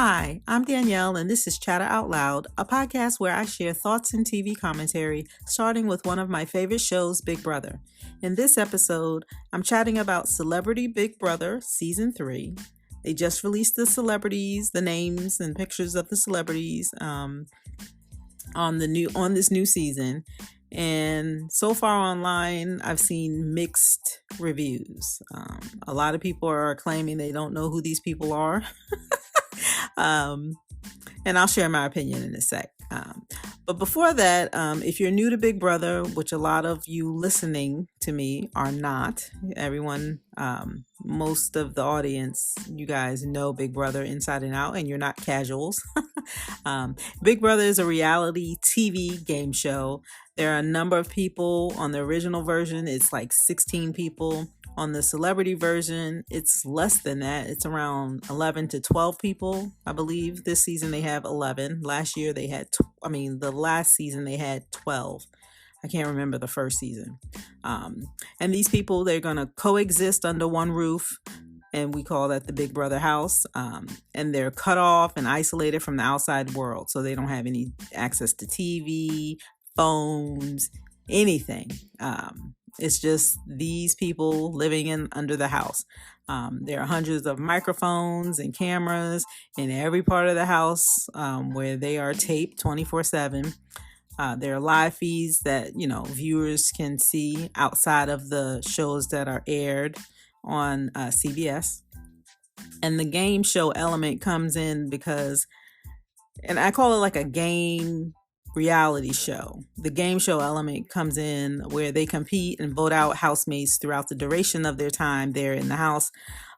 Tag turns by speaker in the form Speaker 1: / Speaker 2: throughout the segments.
Speaker 1: Hi, I'm Danielle, and this is Chatter Out Loud, a podcast where I share thoughts and TV commentary, starting with one of my favorite shows, Big Brother. In this episode, I'm chatting about Celebrity Big Brother Season 3. They just released the celebrities, the names and pictures of the celebrities on this new season. And so far online, I've seen mixed reviews. A lot of people are claiming they don't know who these people are. And I'll share my opinion in a sec. But before that, if you're new to Big Brother, which a lot of you listening to me are not, everyone, most of the audience, you guys know Big Brother inside and out, and you're not casuals. Big Brother is a reality TV game show. There are a number of people on the original version. It's like 16 people. On the celebrity version, it's less than that. It's around 11 to 12 people, I believe. This season they have 11. Last year they had, the last season they had 12. I can't remember the first season. And these people, they're going to coexist under one roof. And we call that the Big Brother house. And they're cut off and isolated from the outside world. So they don't have any access to TV, phones, anything. It's just these people living under the house. There are hundreds of microphones and cameras in every part of the house where they are taped 24/7. There are live feeds that, viewers can see outside of the shows that are aired on CBS. And the game show element comes in because, and I call it like a game reality show. The game show element comes in where they compete and vote out housemates throughout the duration of their time there in the house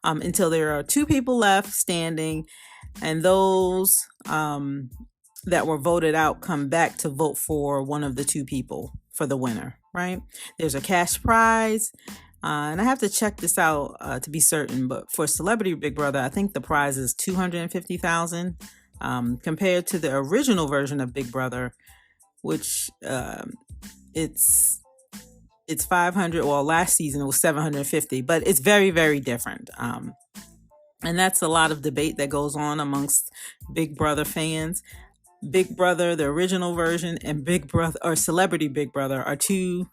Speaker 1: until there are two people left standing, and those that were voted out come back to vote for one of the two people for the winner, right? There's a cash prize. And I have to check this out to be certain, but for Celebrity Big Brother, I think the prize is $250,000. Compared to the original version of Big Brother, which it's 500. Well, last season it was 750, but it's very, very different. And that's a lot of debate that goes on amongst Big Brother fans. Big Brother, the original version, and Big Brother or Celebrity Big Brother are two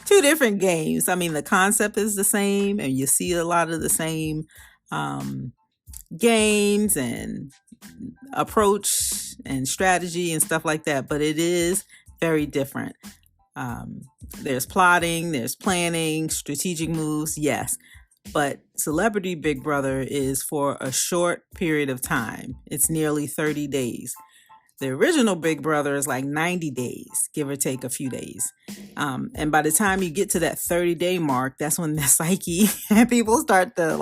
Speaker 1: different games. I mean, the concept is the same, and you see a lot of the same games and approach and strategy and stuff like that, but it is very different. There's plotting, there's planning, strategic moves, yes, but Celebrity Big Brother is for a short period of time. It's nearly 30 days. The original Big Brother is like 90 days, give or take a few days. And by the time you get to that 30-day mark, that's when the psyche and people start to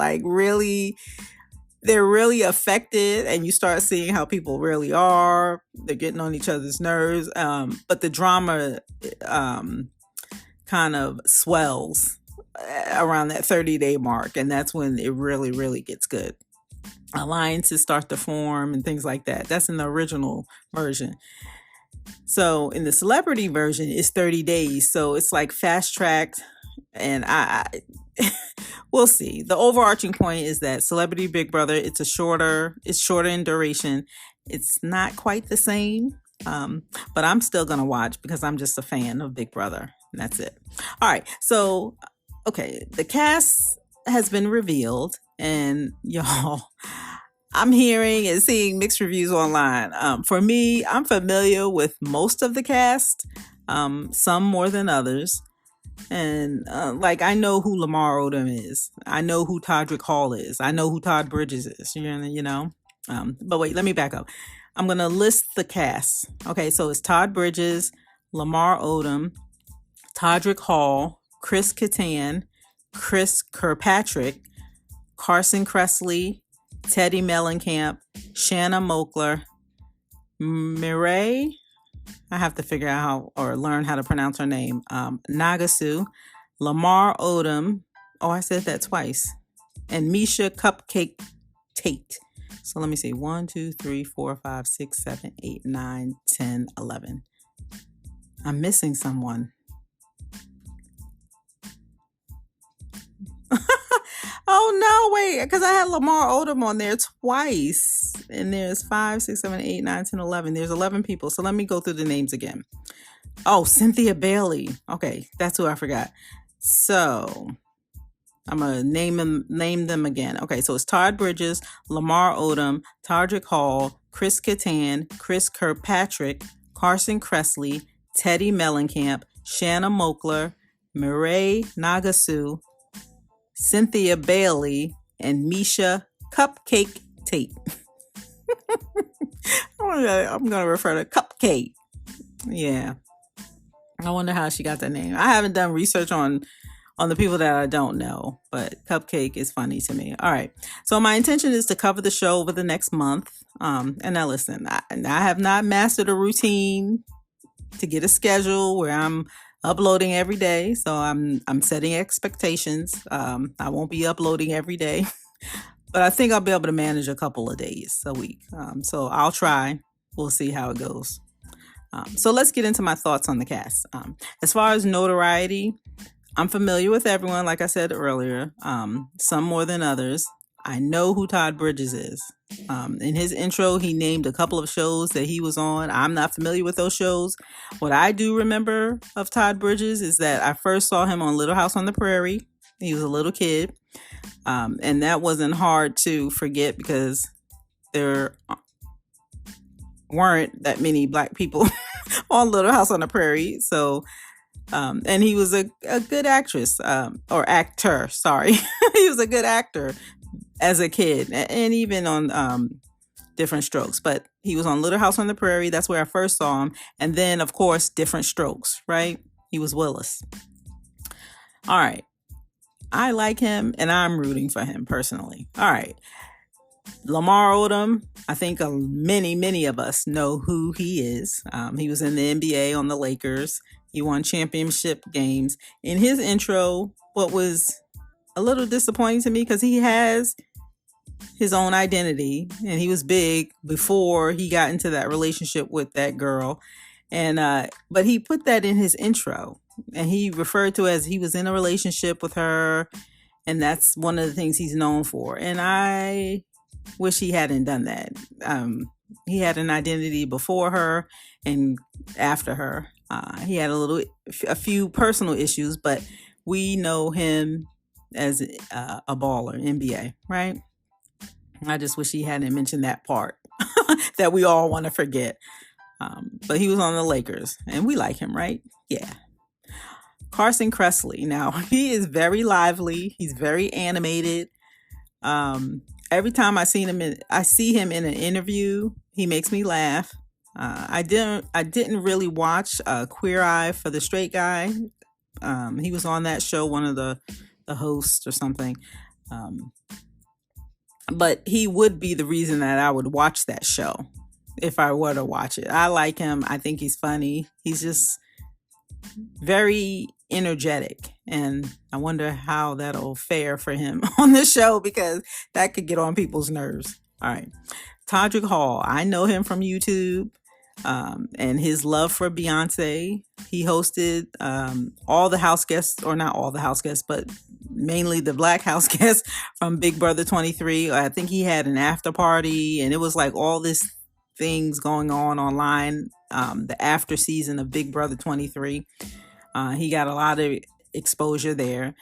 Speaker 1: they're really affected, and you start seeing how people really are. They're getting on each other's nerves. But the drama kind of swells around that 30-day mark. And that's when it really, really gets good. Alliances start to form and things like that. That's in the original version. So in the celebrity version, it's 30 days. So it's like fast tracked. And I we'll see. The overarching point is that Celebrity Big Brother, it's shorter in duration. It's not quite the same, but I'm still going to watch because I'm just a fan of Big Brother. And that's it. All right. So, okay. The cast has been revealed, and y'all, I'm hearing and seeing mixed reviews online. For me, I'm familiar with most of the cast, some more than others. And I know who Lamar Odom is. I know who Todrick Hall is. I know who Todd Bridges is. But wait, let me back up. I'm going to list the cast. Okay, so it's Todd Bridges, Lamar Odom, Todrick Hall, Chris Kattan, Chris Kirkpatrick, Carson Cressley, Teddy Mellencamp, Shanna Moakler, Mireille, I have to figure out how or learn how to pronounce her name. Nagasu, Lamar Odom. Oh, I said that twice. And Misha Cupcake Tate. So let me see. 1, 2, 3, 4, 5, 6, 7, 8, 9, 10, 11. I'm missing someone. Oh, no, wait. Because I had Lamar Odom on there twice. and there's 5, 6, 7, 8, 9, 10, 11. There's 11 people. So let me go through the names again. Oh, Cynthia Bailly. Okay, that's who I forgot. So I'm gonna name them again. Okay, so it's Todd Bridges, Lamar Odom, Todrick Hall, Chris Kattan, Chris Kirkpatrick, Carson Cressley, Teddy Mellencamp, Shanna Mokler, Mireille Nagasu, Cynthia Bailly, and Misha Cupcake Tate. I'm gonna refer to Cupcake. Yeah. I wonder how she got that name. I haven't done research on the people that I don't know, but Cupcake is funny to me. All right. So my intention is to cover the show over the next month. And now listen, I have not mastered a routine to get a schedule where I'm uploading every day. So I'm setting expectations. I won't be uploading every day, but I think I'll be able to manage a couple of days a week. So I'll try. We'll see how it goes. So let's get into my thoughts on the cast. As far as notoriety, I'm familiar with everyone, like I said earlier, some more than others. I know who Todd Bridges is. In his intro, he named a couple of shows that he was on. I'm not familiar with those shows. What I do remember of Todd Bridges is that I first saw him on Little House on the Prairie. He was a little kid. And that wasn't hard to forget because there weren't that many Black people on Little House on the Prairie. So, and he was a good actress, or actor, sorry. He was a good actor as a kid and even on Different Strokes. But he was on Little House on the Prairie. That's where I first saw him. And then, of course, Different Strokes, right? He was Willis. All right. I like him and I'm rooting for him personally. All right. Lamar Odom, I think many of us know who he is. He was in the NBA on the Lakers. He won championship games. In his intro, what was a little disappointing to me, because he has his own identity and he was big before he got into that relationship with that girl. And but he put that in his intro and he referred to as he was in a relationship with her. And that's one of the things he's known for. And I wish he hadn't done that. He had an identity before her and after her. He had a few personal issues, but we know him as a baller, NBA, right? I just wish he hadn't mentioned that part that we all want to forget. But he was on the Lakers and we like him, right? Yeah. Carson Cressley. Now, he is very lively. He's very animated. Every time I see him in an interview, he makes me laugh. I didn't really watch Queer Eye for the Straight Guy. He was on that show, one of the hosts or something. But he would be the reason that I would watch that show if I were to watch it. I like him. I think he's funny. He's just very energetic, and I wonder how that'll fare for him on the show, because that could get on people's nerves. All right. Todrick Hall. I know him from YouTube. And his love for Beyonce. He hosted all the house guests, or not all the house guests, but mainly the Black house guests from Big Brother 23. I think he had an after party, and it was like all this things going on online. The after season of Big Brother 23. He got a lot of exposure there.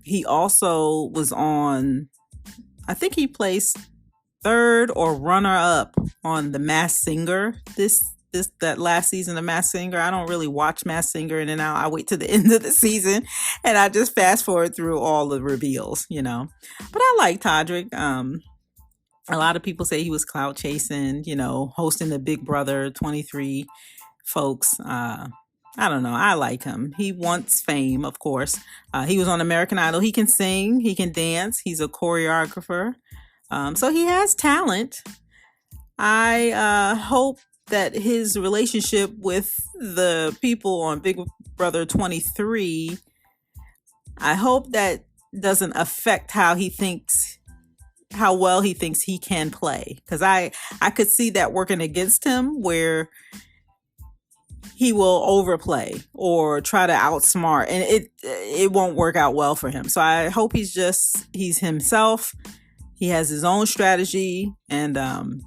Speaker 1: He also was on, I think he placed third or runner up on the Masked Singer that last season of Masked Singer. I don't really watch Masked Singer in and out. I wait to the end of the season and I just fast forward through all the reveals, But I like Todrick. A lot of people say he was clout chasing, hosting the Big Brother 23 folks. I don't know. I like him. He wants fame, of course. He was on American Idol. He can sing. He can dance. He's a choreographer. So he has talent. I hope that his relationship with the people on Big Brother 23, I hope that doesn't affect how well he thinks he can play. Because I could see that working against him, where he will overplay or try to outsmart, and it won't work out well for him. So I hope he's himself. He has his own strategy, and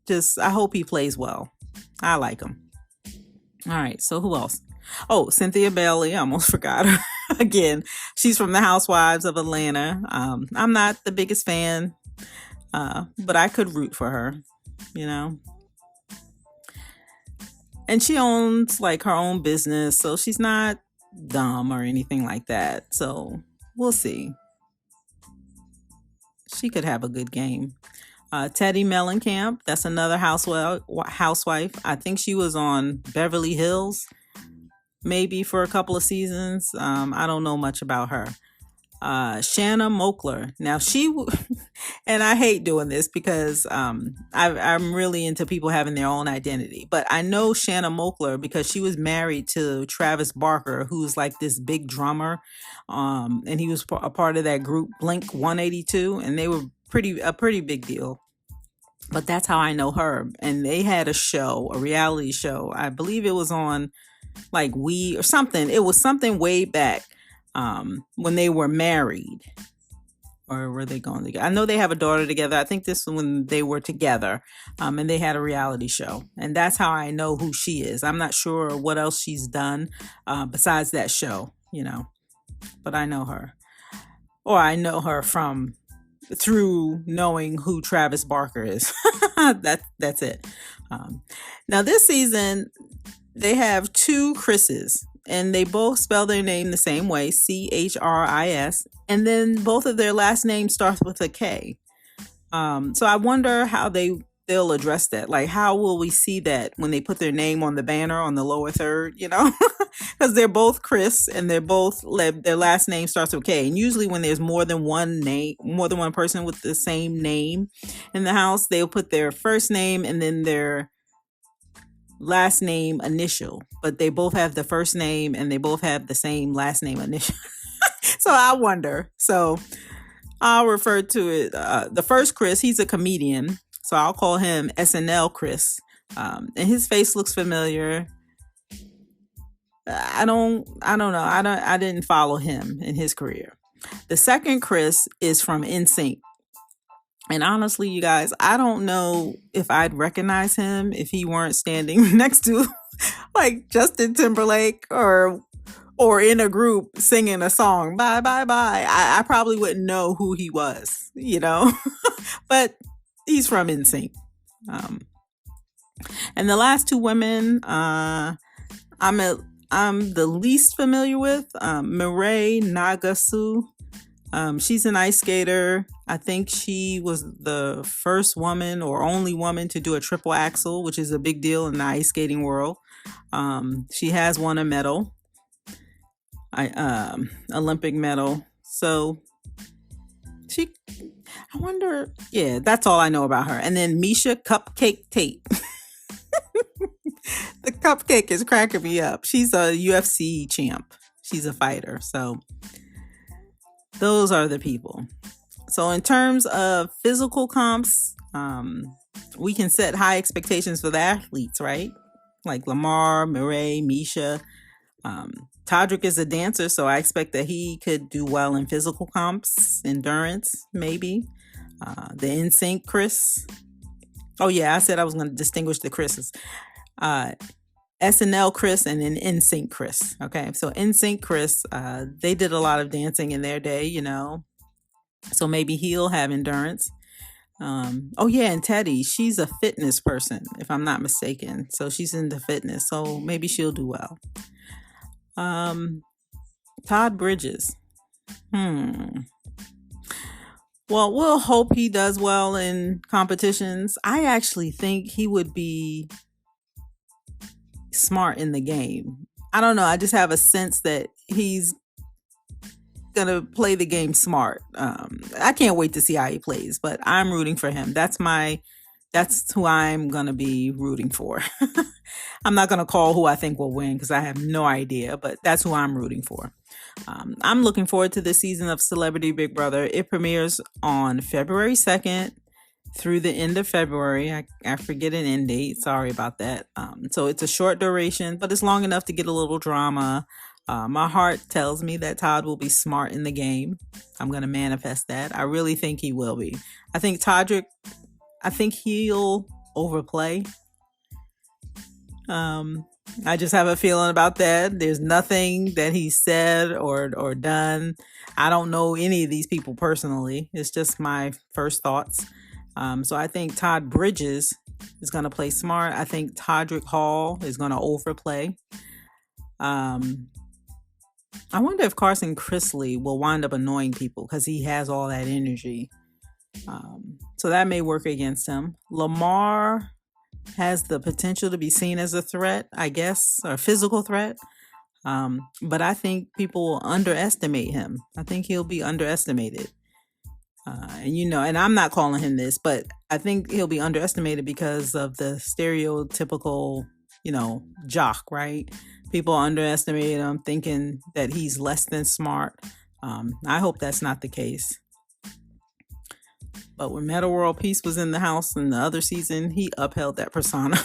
Speaker 1: just I hope he plays well. I like him. All right, so who else? Oh, Cynthia Bailly. I almost forgot her again. She's from the Housewives of Atlanta. I'm not the biggest fan, but I could root for her, you know. And she owns like her own business, so she's not dumb or anything like that. So we'll see. She could have a good game. Teddy Mellencamp, that's another housewife. I think she was on Beverly Hills, maybe for a couple of seasons. I don't know much about her. Shanna Mokler. Now and I hate doing this because I'm really into people having their own identity. But I know Shanna Mokler because she was married to Travis Barker, who's like this big drummer, and he was a part of that group Blink 182, and they were a pretty big deal. But that's how I know her. And they had a reality show. I believe it was on like We or something. It was something way back when they were married. Or were they going together? I know they have a daughter together. I think this was when they were together. And they had a reality show. And that's how I know who she is. I'm not sure what else she's done besides that show, you know. But I know her. Or I know her through knowing who Travis Barker is. That's it. Now this season they have two Chris's, and they both spell their name the same way, Chris, and then both of their last names start with a K. So I wonder how they'll address that. Like, how will we see that when they put their name on the banner on the lower third, you know? Because they're both Chris, and their last name starts with K. And usually when there's more than one person with the same name in the house, they'll put their first name and then their last name initial. But they both have the first name and they both have the same last name initial. So I wonder. So I'll refer to it. The first Chris, he's a comedian. So I'll call him SNL Chris. And his face looks familiar. I don't know. I didn't follow him in his career. The second Chris is from NSYNC. And honestly, you guys, I don't know if I'd recognize him if he weren't standing next to like Justin Timberlake or in a group singing a song. Bye, bye, bye. I probably wouldn't know who he was, you know, but he's from NSYNC. And the last two women, I'm the least familiar with. Mireille Nagasu. She's an ice skater. I think she was the first woman or only woman to do a triple axel, which is a big deal in the ice skating world. She has won a medal, Olympic medal. So I wonder, yeah, that's all I know about her. And then Misha Cupcake Tate. The cupcake is cracking me up. She's a UFC champ. She's a fighter. So those are the people. So in terms of physical comps, we can set high expectations for the athletes, right? Like Lamar, Mireille, Misha. Todrick is a dancer, so I expect that he could do well in physical comps, endurance, maybe. The NSYNC Chris. Oh yeah, I said I was going to distinguish the Chris's. SNL Chris and then NSYNC Chris. Okay, so NSYNC Chris, they did a lot of dancing in their day, you know. So maybe he'll have endurance. Oh yeah, and Teddy, she's a fitness person, if I'm not mistaken. So she's into fitness, so maybe she'll do well. Todd Bridges. Well, we'll hope he does well in competitions. I actually think he would be smart in the game. I don't know. I just have a sense that he's gonna play the game smart. I can't wait to see how he plays, but I'm rooting for him. That's who I'm gonna be rooting for. I'm not gonna call who I think will win because I have no idea, but that's who I'm rooting for. I'm looking forward to this season of Celebrity Big Brother. It premieres on February 2nd through the end of February. I forget an end date. Sorry about that. So it's a short duration, but it's long enough to get a little drama. My heart tells me that Todd will be smart in the game. I'm going to manifest that. I really think he will be. I think he'll overplay. I just have a feeling about that. There's nothing that he said or done. I don't know any of these people personally. It's just my first thoughts. So I think Todd Bridges is going to play smart. I think Todrick Hall is going to overplay. I wonder if Carson Cressley will wind up annoying people because he has all that energy. So that may work against him. Lamar has the potential to be seen as a threat, I guess, or a physical threat. But I think people will underestimate him. I think he'll be underestimated. And I'm not calling him this, but I think he'll be underestimated because of the stereotypical, jock, right? People underestimate him thinking that he's less than smart. I hope that's not the case. But when Metta World Peace was in the house in the other season, he upheld that persona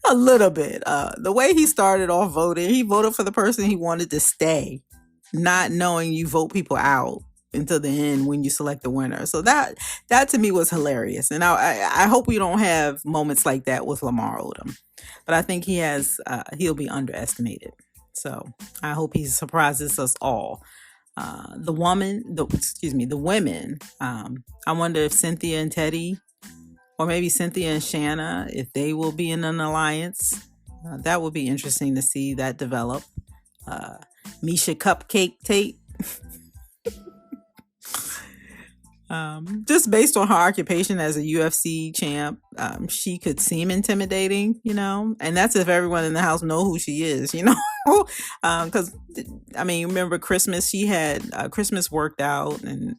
Speaker 1: a little bit. The way he started off voting, he voted for the person he wanted to stay, not knowing you vote people out until the end when you select the winner. So that to me was hilarious. And I hope we don't have moments like that with Lamar Odom. But I think he'll be underestimated. So I hope he surprises us all. The women. I wonder if Cynthia and Teddy, or maybe Cynthia and Shanna, if they will be in an alliance. That would be interesting to see that develop. Misha Cupcake Tate. Just based on her occupation as a UFC champ, she could seem intimidating, and that's if everyone in the house know who she is, because remember Christmas, she had Christmas worked out and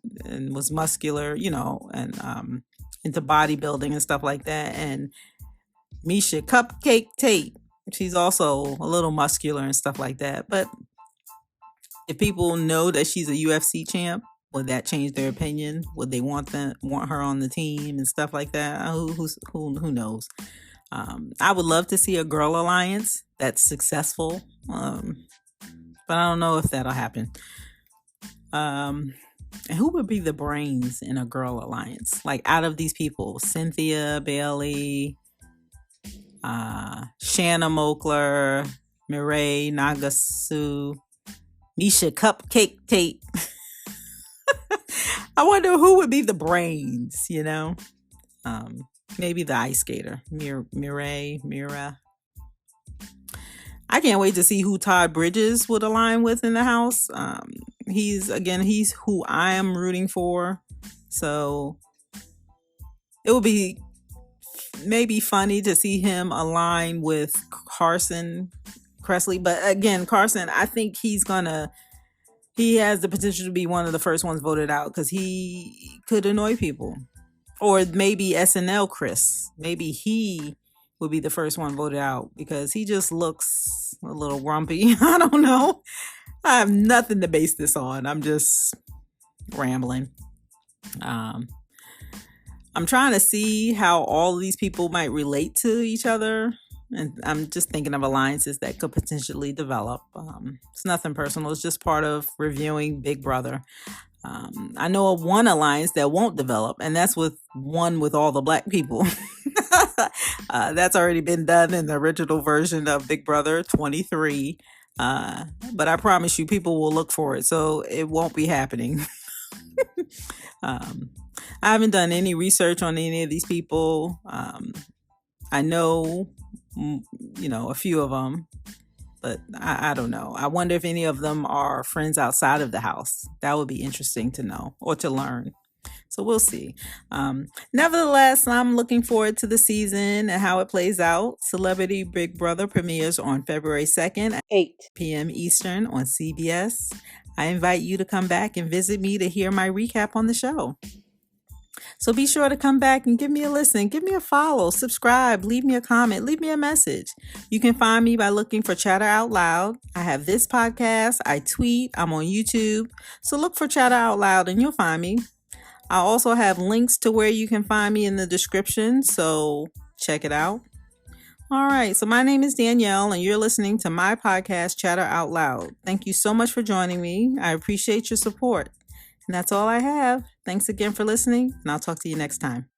Speaker 1: was muscular, and into bodybuilding and stuff like that. And Misha Cupcake Tate, she's also a little muscular and stuff like that. But if people know that she's a UFC champ, would that change their opinion? Would they want her on the team and stuff like that? Who knows? I would love to see a girl alliance that's successful, but I don't know if that'll happen. And who would be the brains in a girl alliance? Like out of these people, Cynthia Bailly, Shanna Mokler, Mireille Nagasu, Misha Cupcake Tate. I wonder who would be the brains, maybe the ice skater, Mira. I can't wait to see who Todd Bridges would align with in the house. He's who I am rooting for. So it would be maybe funny to see him align with Carson Cressley. But again, Carson, I think he has the potential to be one of the first ones voted out because he could annoy people. Or maybe SNL Chris. Maybe he would be the first one voted out because he just looks a little grumpy. I don't know. I have nothing to base this on. I'm just rambling. I'm trying to see how all of these people might relate to each other. And I'm just thinking of alliances that could potentially develop. It's nothing personal. It's just part of reviewing Big Brother. I know of one alliance that won't develop, and that's with all the black people. That's already been done in the original version of Big Brother 23. But I promise you, people will look for it, so it won't be happening. I haven't done any research on any of these people. I know a few of them, but I don't know. I wonder if any of them are friends outside of the house. That would be interesting to know or to learn. So we'll see. Nevertheless, I'm looking forward to the season and how it plays out. Celebrity Big Brother premieres on February 2nd at 8 p.m. Eastern on CBS. I invite you to come back and visit me to hear my recap on the show. So be sure to come back and give me a listen, give me a follow, subscribe, leave me a comment, leave me a message. You can find me by looking for Chatter Out Loud. I have this podcast, I tweet, I'm on YouTube. So look for Chatter Out Loud and you'll find me. I also have links to where you can find me in the description, so check it out. All right. So my name is Danielle, and you're listening to my podcast, Chatter Out Loud. Thank you so much for joining me. I appreciate your support. And that's all I have. Thanks again for listening, and I'll talk to you next time.